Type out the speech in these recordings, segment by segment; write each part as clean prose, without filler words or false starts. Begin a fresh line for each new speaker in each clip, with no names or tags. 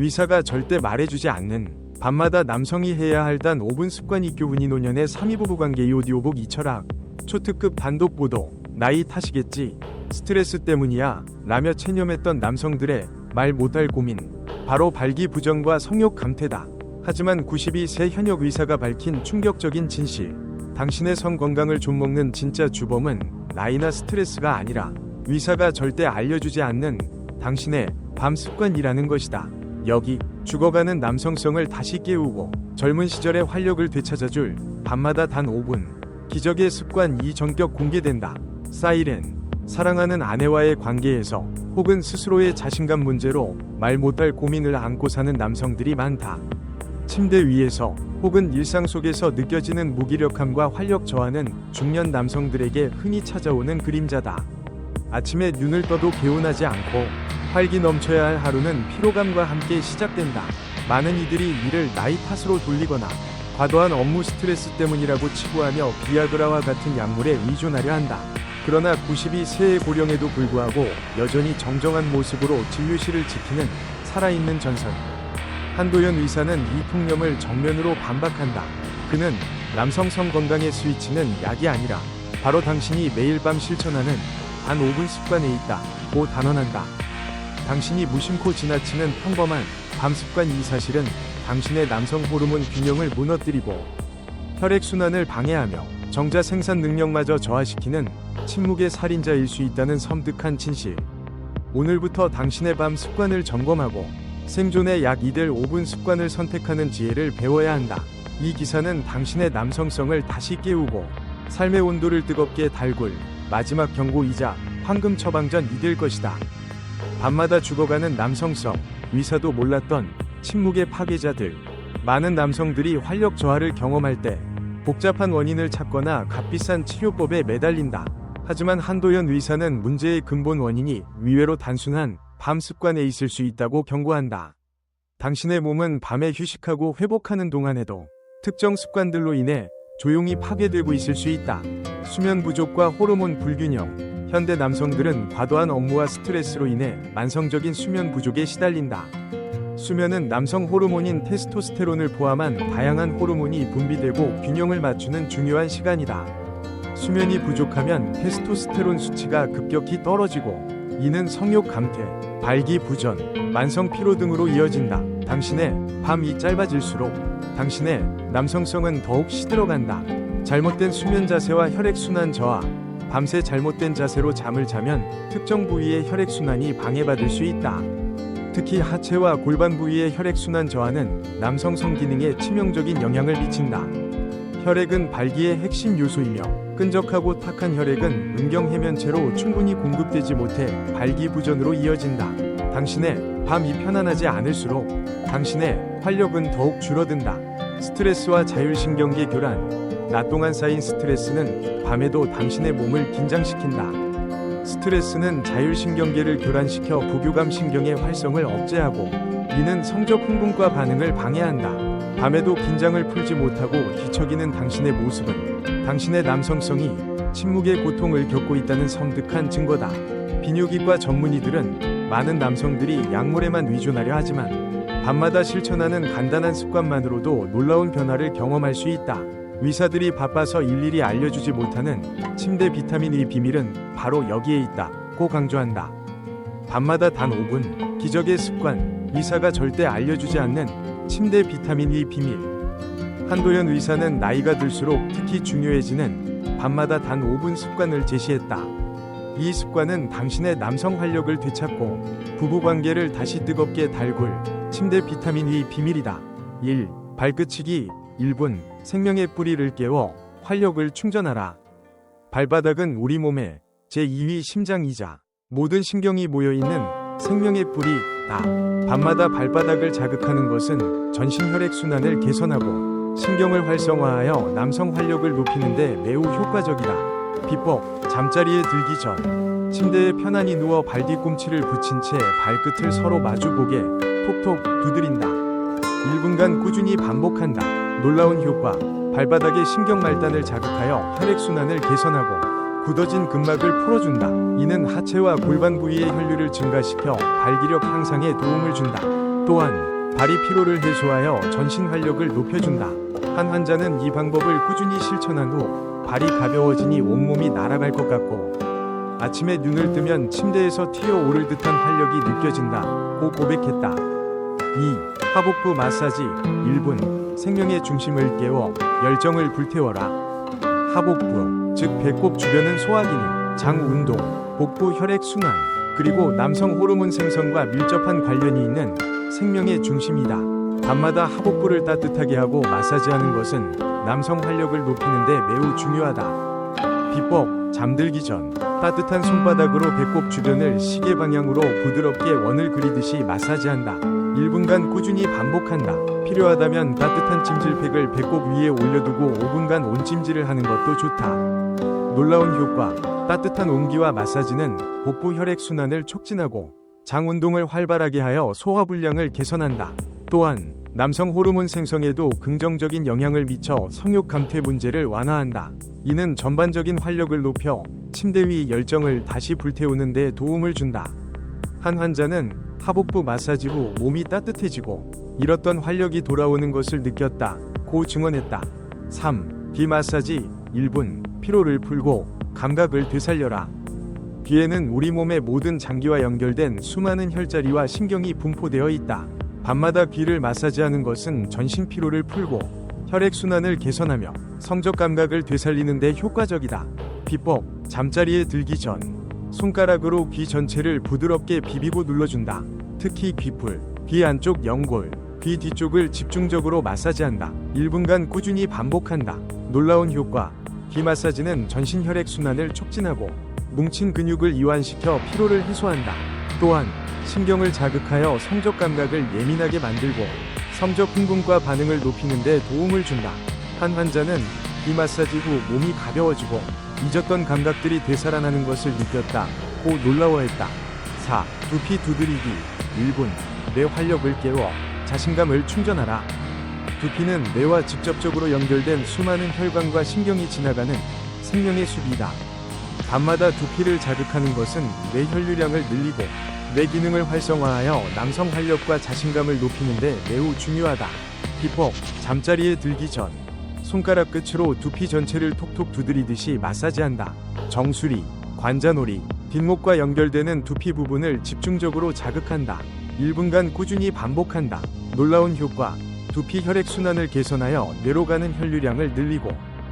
의사가 절대 말해주지 않는 밤마다 남성이 해야 할 단 5분 습관이 교훈이 노년의 3위 부부관계. 이 오디오북 이철학 초특급 단독 보도. 나이 탓이겠지, 스트레스 때문이야 라며 체념했던 남성들의 말 못할 고민, 바로 발기부전과 성욕 감퇴다. 하지만 92세 현역 의사가 밝힌 충격적인 진실, 당신의 성 건강을 좀먹는 진짜 주범은 나이나 스트레스가 아니라 의사가 절대 알려주지 않는 당신의 밤 습관이라는 것이다. 여기 죽어가는 남성성을 다시 깨우고 젊은 시절의 활력을 되찾아줄 밤마다 단 5분 기적의 습관. 이 전격 공개된다. 사이렌. 사랑하는 아내와의 관계에서 혹은 스스로의 자신감 문제로 말 못할 고민을 안고 사는 남성들이 많다. 침대 위에서 혹은 일상 속에서 느껴지는 무기력함과 활력 저하는 중년 남성들에게 흔히 찾아오는 그림자다. 아침에 눈을 떠도 개운하지 않고 활기 넘쳐야 할 하루는 피로감과 함께 시작된다. 많은 이들이 이를 나이 탓으로 돌리거나 과도한 업무 스트레스 때문이라고 치부하며 비아그라와 같은 약물에 의존하려 한다. 그러나 92세의 고령에도 불구하고 여전히 정정한 모습으로 진료실을 지키는 살아있는 전설. 한도현 의사는 이 통념을 정면으로 반박한다. 그는 남성 성 건강의 스위치는 약이 아니라 바로 당신이 매일 밤 실천하는 단 5분 습관에 있다 고 단언한다. 당신이 무심코 지나치는 평범한 밤 습관. 이 사실은 당신의 남성 호르몬 균형을 무너뜨리고 혈액순환을 방해하며 정자 생산 능력마저 저하시키는 침묵의 살인자일 수 있다는 섬뜩한 진실. 오늘부터 당신의 밤 습관을 점검하고 생존에 약 이될 5분 습관을 선택하는 지혜를 배워야 한다. 이 기사는 당신의 남성성을 다시 깨우고 삶의 온도를 뜨겁게 달굴 마지막 경고이자 황금 처방전이 될 것이다. 밤마다 죽어가는 남성성. 의사도 몰랐던 침묵의 파괴자들. 많은 남성들이 활력 저하를 경험할 때 복잡한 원인을 찾거나 값비싼 치료법에 매달린다. 하지만 한도현 의사는 문제의 근본 원인이 의외로 단순한 밤 습관에 있을 수 있다고 경고한다. 당신의 몸은 밤에 휴식하고 회복하는 동안에도 특정 습관들로 인해 조용히 파괴되고 있을 수 있다. 수면 부족과 호르몬 불균형. 현대 남성들은 과도한 업무와 스트레스로 인해 만성적인 수면 부족에 시달린다. 수면은 남성 호르몬인 테스토스테론을 포함한 다양한 호르몬이 분비되고 균형을 맞추는 중요한 시간이다. 수면이 부족하면 테스토스테론 수치가 급격히 떨어지고 이는 성욕 감퇴, 발기부전, 만성 피로 등으로 이어진다. 당신의 밤이 짧아질수록 당신의 남성성은 더욱 시들어간다. 잘못된 수면 자세와 혈액순환 저하. 밤새 잘못된 자세로 잠을 자면 특정 부위의 혈액순환이 방해받을 수 있다. 특히 하체와 골반 부위의 혈액순환 저하는 남성 성기능에 치명적인 영향을 미친다. 혈액은 발기의 핵심 요소이며 끈적하고 탁한 혈액은 음경해면체로 충분히 공급되지 못해 발기부전으로 이어진다. 당신의 밤이 편안하지 않을수록 당신의 활력은 더욱 줄어든다. 스트레스와 자율신경계 교란. 낮 동안 쌓인 스트레스는 밤에도 당신의 몸을 긴장시킨다. 스트레스는 자율신경계를 교란시켜 부교감 신경의 활성을 억제하고 이는 성적 흥분과 반응을 방해한다. 밤에도 긴장을 풀지 못하고 뒤척이는 당신의 모습은 당신의 남성성이 침묵의 고통을 겪고 있다는 섬뜩한 증거다. 비뇨기과 전문의들은 많은 남성들이 약물에만 의존하려 하지만 밤마다 실천하는 간단한 습관만으로도 놀라운 변화를 경험할 수 있다. 의사들이 바빠서 일일이 알려주지 못하는 침대 비타민 E 비밀은 바로 여기에 있다 고 강조한다. 밤마다 단 5분 기적의 습관. 의사가 절대 알려주지 않는 침대 비타민 E 비밀. 한도현 의사는 나이가 들수록 특히 중요해지는 밤마다 단 5분 습관을 제시했다. 이 습관은 당신의 남성 활력을 되찾고 부부관계를 다시 뜨겁게 달굴 침대 비타민 E 비밀이다. 1. 발끝치기 1분. 생명의 뿌리를 깨워 활력을 충전하라. 발바닥은 우리 몸의 제2위 심장이자 모든 신경이 모여있는 생명의 뿌리다. 밤마다 발바닥을 자극하는 것은 전신 혈액순환을 개선하고 신경을 활성화하여 남성 활력을 높이는 데 매우 효과적이다. 비법. 잠자리에 들기 전 침대에 편안히 누워 발 뒤꿈치를 붙인 채 발끝을 서로 마주보게 톡톡 두드린다. 1분간 꾸준히 반복한다. 놀라운 효과. 발바닥의 신경말단을 자극하여 혈액순환을 개선하고 굳어진 근막을 풀어준다. 이는 하체와 골반 부위의 혈류를 증가시켜 발기력 향상에 도움을 준다. 또한 발이 피로를 해소하여 전신 활력을 높여준다. 한 환자는 이 방법을 꾸준히 실천한 후 발이 가벼워지니 온몸이 날아갈 것 같고 아침에 눈을 뜨면 침대에서 튀어오를 듯한 활력이 느껴진다 고 고백했다. 2. 하복부 마사지 1분. 생명의 중심을 깨워 열정을 불태워라. 하복부, 즉 배꼽 주변은 소화기능, 장 운동, 복부 혈액 순환, 그리고 남성 호르몬 생성과 밀접한 관련이 있는 생명의 중심이다. 밤마다 하복부를 따뜻하게 하고 마사지하는 것은 남성 활력을 높이는 데 매우 중요하다. 비법, 잠들기 전 따뜻한 손바닥으로 배꼽 주변을 시계 방향으로 부드럽게 원을 그리듯이 마사지한다. 1분간 꾸준히 반복한다. 필요하다면 따뜻한 찜질팩을 배꼽 위에 올려두고 5분간 온찜질을 하는 것도 좋다. 놀라운 효과. 따뜻한 온기와 마사지는 복부 혈액 순환을 촉진하고 장 운동을 활발하게 하여 소화불량을 개선한다. 또한 남성 호르몬 생성에도 긍정적인 영향을 미쳐 성욕 감퇴 문제를 완화한다. 이는 전반적인 활력을 높여 침대 위 열정을 다시 불태우는 데 도움을 준다. 한 환자는 하복부 마사지 후 몸이 따뜻해지고 잃었던 활력이 돌아오는 것을 느꼈다 고 증언했다. 3. 귀 마사지 1분. 피로를 풀고 감각을 되살려라. 귀에는 우리 몸의 모든 장기와 연결된 수많은 혈자리와 신경이 분포되어 있다. 밤마다 귀를 마사지하는 것은 전신 피로를 풀고 혈액순환을 개선하며 성적 감각을 되살리는 데 효과적이다. 비법, 잠자리에 들기 전 손가락으로 귀 전체를 부드럽게 비비고 눌러준다. 특히 귀풀, 귀 안쪽 연골, 귀 뒤쪽을 집중적으로 마사지한다. 1분간 꾸준히 반복한다. 놀라운 효과. 귀 마사지는 전신 혈액 순환을 촉진하고 뭉친 근육을 이완시켜 피로를 해소한다. 또한 신경을 자극하여 성적 감각을 예민하게 만들고 성적 흥분과 반응을 높이는 데 도움을 준다. 한 환자는 귀 마사지 후 몸이 가벼워지고 잊었던 감각들이 되살아나는 것을 느꼈다 고 놀라워했다. 4. 두피 두드리기 1분. 뇌 활력을 깨워 자신감을 충전하라. 두피는 뇌와 직접적으로 연결된 수많은 혈관과 신경이 지나가는 생명의 숲이다. 밤마다 두피를 자극하는 것은 뇌 혈류량을 늘리고 뇌 기능을 활성화하여 남성 활력과 자신감을 높이는 데 매우 중요하다. 비법, 잠자리에 들기 전 손가락 끝으로 두피 전체를 톡톡 두드리듯이 마사지한다. 정수리, 관자놀이, 뒷목과 연결되는 두피 부분을 집중적으로 자극한다. 1분간 꾸준히 반복한다. 놀라운 효과. 두피 혈액 순환을 개선하여 뇌로 가는 혈류량을 늘리고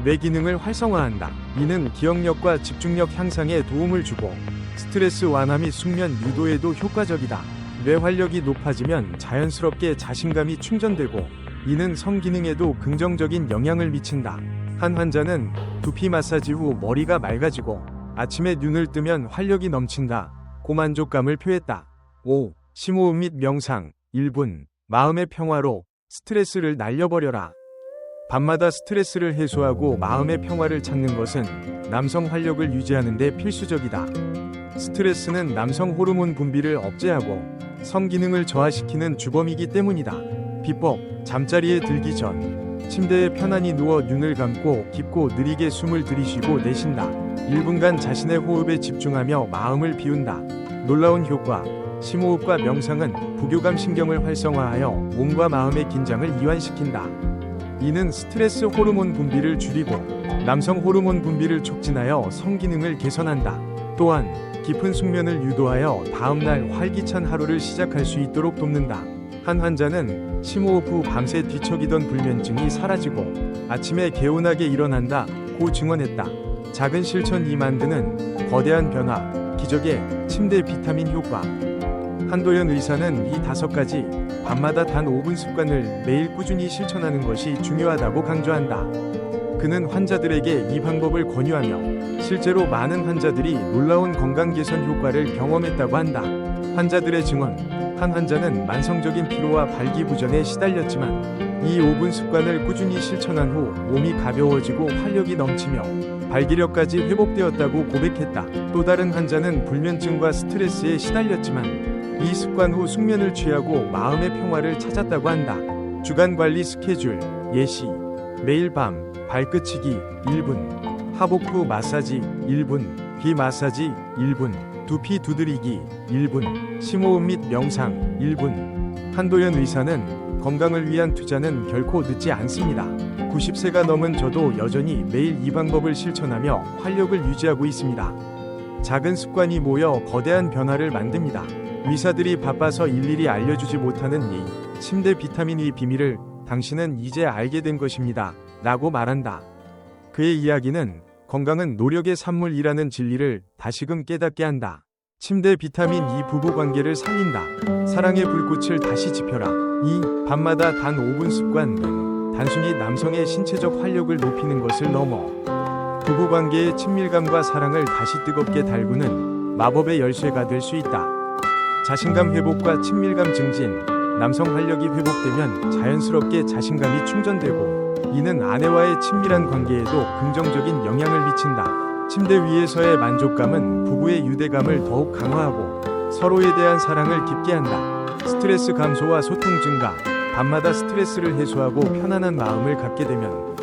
뇌 기능을 활성화한다. 이는 기억력과 집중력 향상에 도움을 주고 스트레스 완화 및 숙면 유도에도 효과적이다. 뇌 활력이 높아지면 자연스럽게 자신감이 충전되고 이는 성기능에도 긍정적인 영향을 미친다. 한 환자는 두피 마사지 후 머리가 맑아지고 아침에 눈을 뜨면 활력이 넘친다 고 만족감을 표했다. 5. 심호흡 및 명상 1분. 마음의 평화로 스트레스를 날려버려라. 밤마다 스트레스를 해소하고 마음의 평화를 찾는 것은 남성 활력을 유지하는 데 필수적이다. 스트레스는 남성 호르몬 분비를 억제하고 성기능을 저하시키는 주범이기 때문이다. 비법, 잠자리에 들기 전 침대에 편안히 누워 눈을 감고 깊고 느리게 숨을 들이쉬고 내쉰다. 1분간 자신의 호흡에 집중하며 마음을 비운다. 놀라운 효과. 심호흡과 명상은 부교감 신경을 활성화하여 몸과 마음의 긴장을 이완시킨다. 이는 스트레스 호르몬 분비를 줄이고 남성 호르몬 분비를 촉진하여 성기능을 개선한다. 또한 깊은 숙면을 유도하여 다음날 활기찬 하루를 시작할 수 있도록 돕는다. 한 환자는 심호흡 후 밤새 뒤척이던 불면증이 사라지고 아침에 개운하게 일어난다 고 증언했다. 작은 실천이 만드는 거대한 변화, 기적의 침대 비타민 효과. 한도연 의사는 이 5가지 밤마다 단 5분 습관을 매일 꾸준히 실천하는 것이 중요하다고 강조한다. 그는 환자들에게 이 방법을 권유하며 실제로 많은 환자들이 놀라운 건강 개선 효과를 경험했다고 한다. 환자들의 증언. 한 환자는 만성적인 피로와 발기부전에 시달렸지만 이 5분 습관을 꾸준히 실천한 후 몸이 가벼워지고 활력이 넘치며 발기력까지 회복되었다고 고백했다. 또 다른 환자는 불면증과 스트레스에 시달렸지만 이 습관 후 숙면을 취하고 마음의 평화를 찾았다고 한다. 주간 관리 스케줄, 예시. 매일 밤, 발끝치기 1분, 하복부 마사지 1분, 귀 마사지 1분, 두피 두드리기 1분, 심호흡 및 명상 1분. 한도연 의사는 건강을 위한 투자는 결코 늦지 않습니다. 90세가 넘은 저도 여전히 매일 이 방법을 실천하며 활력을 유지하고 있습니다. 작은 습관이 모여 거대한 변화를 만듭니다. 의사들이 바빠서 일일이 알려주지 못하는 이 침대 비타민 E 비밀을 당신은 이제 알게 된 것입니다. 라고 말한다. 그의 이야기는 건강은 노력의 산물이라는 진리를 다시금 깨닫게 한다. 침대 비타민 E 부부관계를 살린다. 사랑의 불꽃을 다시 지펴라. 이 밤마다 단 5분 습관은 단순히 남성의 신체적 활력을 높이는 것을 넘어 부부관계의 친밀감과 사랑을 다시 뜨겁게 달구는 마법의 열쇠가 될 수 있다. 자신감 회복과 친밀감 증진. 남성 활력이 회복되면 자연스럽게 자신감이 충전되고 이는 아내와의 친밀한 관계에도 긍정적인 영향을 미친다. 침대 위에서의 만족감은 부부의 유대감을 더욱 강화하고 서로에 대한 사랑을 깊게 한다. 스트레스 감소와 소통 증가. 밤마다 스트레스를 해소하고 편안한 마음을 갖게 되면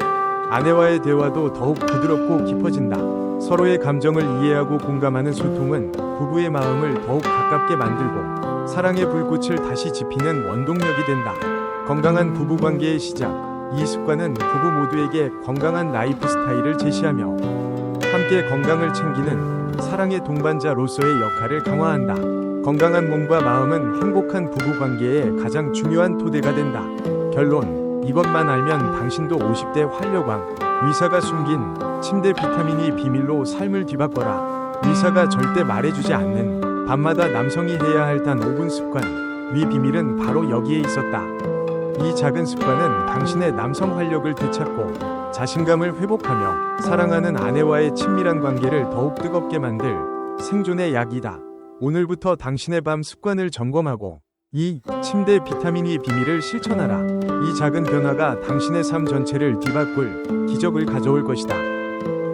아내와의 대화도 더욱 부드럽고 깊어진다. 서로의 감정을 이해하고 공감하는 소통은 부부의 마음을 더욱 가깝게 만들고 사랑의 불꽃을 다시 지피는 원동력이 된다. 건강한 부부관계의 시작. 이 습관은 부부 모두에게 건강한 라이프 스타일을 제시하며 함께 건강을 챙기는 사랑의 동반자로서의 역할을 강화한다. 건강한 몸과 마음은 행복한 부부관계의 가장 중요한 토대가 된다. 결론. 이것만 알면 당신도 50대 활력왕. 의사가 숨긴 침대 비타민이 비밀로 삶을 뒤바꿔라. 의사가 절대 말해주지 않는 밤마다 남성이 해야 할 단 5분 습관. 위 비밀은 바로 여기에 있었다. 이 작은 습관은 당신의 남성 활력을 되찾고 자신감을 회복하며 사랑하는 아내와의 친밀한 관계를 더욱 뜨겁게 만들 생존의 약이다. 오늘부터 당신의 밤 습관을 점검하고 이 침대 비타민이 비밀을 실천하라. 이 작은 변화가 당신의 삶 전체를 뒤바꿀 기적을 가져올 것이다.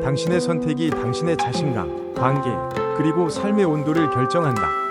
당신의 선택이 당신의 자신감, 관계, 그리고 삶의 온도를 결정한다.